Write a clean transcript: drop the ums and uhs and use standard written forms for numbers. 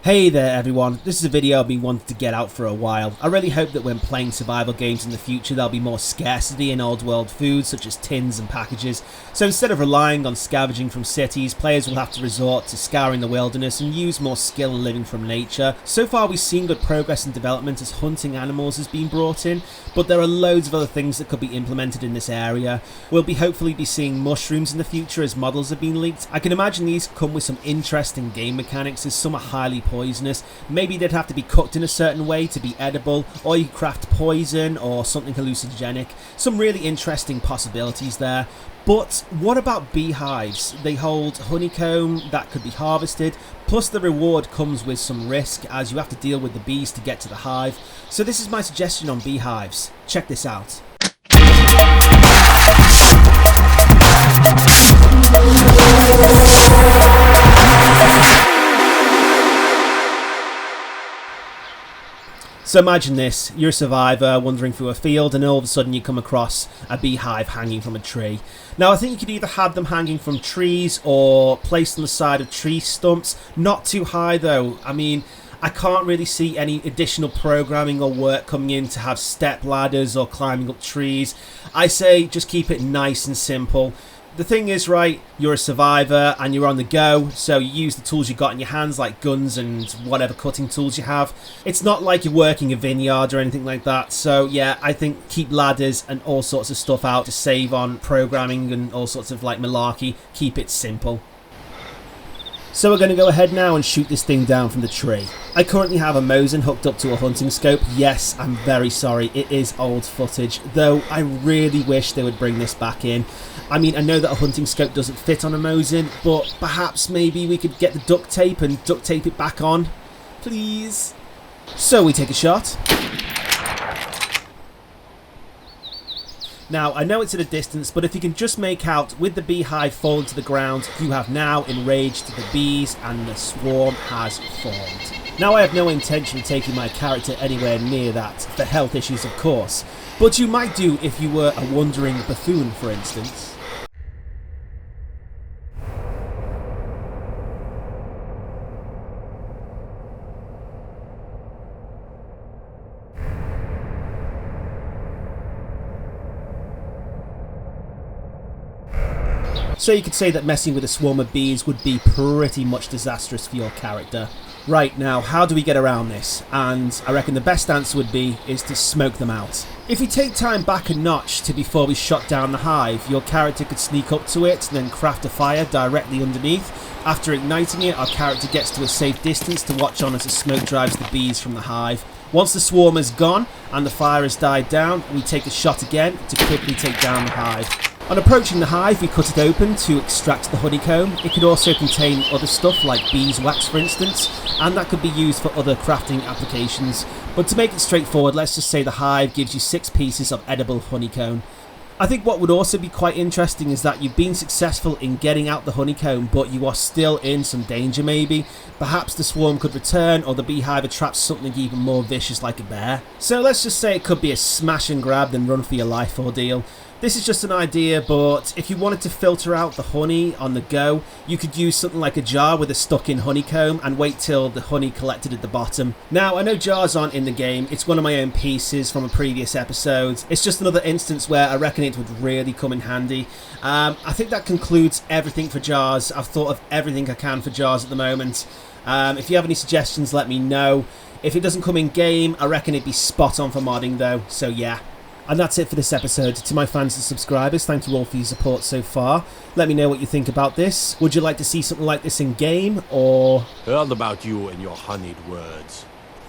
Hey there everyone, this is a video I've been wanting to get out for a while. I really hope that when playing survival games in the future there'll be more scarcity in old world foods such as tins and packages. So instead of relying on scavenging from cities, players will have to resort to scouring the wilderness and use more skill in living from nature. So far we've seen good progress and development as hunting animals has been brought in, but there are loads of other things that could be implemented in this area. We'll hopefully be seeing mushrooms in the future as models have been leaked. I can imagine these come with some interesting game mechanics as some are highly poisonous. Maybe they'd have to be cooked in a certain way to be edible, or you craft poison or something hallucinogenic. Some really interesting possibilities there. But what about beehives? They hold honeycomb that could be harvested, plus the reward comes with some risk as you have to deal with the bees to get to the hive. So this is my suggestion on beehives. Check this out. So imagine this, you're a survivor wandering through a field and all of a sudden you come across a beehive hanging from a tree. Now I think you could either have them hanging from trees or placed on the side of tree stumps. Not too high though. I mean, I can't really see any additional programming or work coming in to have step ladders or climbing up trees. I say just keep it nice and simple. The thing is, right, you're a survivor and you're on the go, so you use the tools you got in your hands like guns and whatever cutting tools you have. It's not like you're working a vineyard or anything like that, so yeah, I think keep ladders and all sorts of stuff out to save on programming and all sorts of like malarkey. Keep it simple. So we're going to go ahead now and shoot this thing down from the tree. I currently have a Mosin hooked up to a hunting scope. Yes, I'm very sorry, it is old footage, though I really wish they would bring this back in. I mean, I know that a hunting scope doesn't fit on a Mosin, but perhaps maybe we could get the duct tape and duct tape it back on, please. So we take a shot. Now, I know it's at a distance, but if you can just make out with the beehive falling to the ground, you have now enraged the bees and the swarm has formed. Now, I have no intention of taking my character anywhere near that, for health issues of course, but you might do if you were a wandering buffoon, for instance. So you could say that messing with a swarm of bees would be pretty much disastrous for your character. Right, now how do we get around this? And I reckon the best answer would be is to smoke them out. If we take time back a notch to before we shot down the hive, your character could sneak up to it and then craft a fire directly underneath. After igniting it, our character gets to a safe distance to watch on as the smoke drives the bees from the hive. Once the swarm is gone and the fire has died down, we take a shot again to quickly take down the hive. On approaching the hive, we cut it open to extract the honeycomb. It could also contain other stuff like beeswax for instance, and that could be used for other crafting applications. But to make it straightforward, let's just say the hive gives you 6 pieces of edible honeycomb. I think what would also be quite interesting is that you've been successful in getting out the honeycomb, but you are still in some danger maybe. Perhaps the swarm could return, or the beehive attracts something even more vicious like a bear. So let's just say it could be a smash and grab then run for your life ordeal. This is just an idea, but if you wanted to filter out the honey on the go, you could use something like a jar with a stuck-in honeycomb and wait till the honey collected at the bottom. Now, I know jars aren't in the game, it's one of my own pieces from a previous episode. It's just another instance where I reckon it would really come in handy. I think that concludes everything for jars. I've thought of everything I can for jars at the moment. If you have any suggestions, let me know. If it doesn't come in game, I reckon it'd be spot on for modding though, so yeah. And that's it for this episode. To my fans and subscribers, thank you all for your support so far. Let me know what you think about this. Would you like to see something like this in game, or... Heard about you and your honeyed words.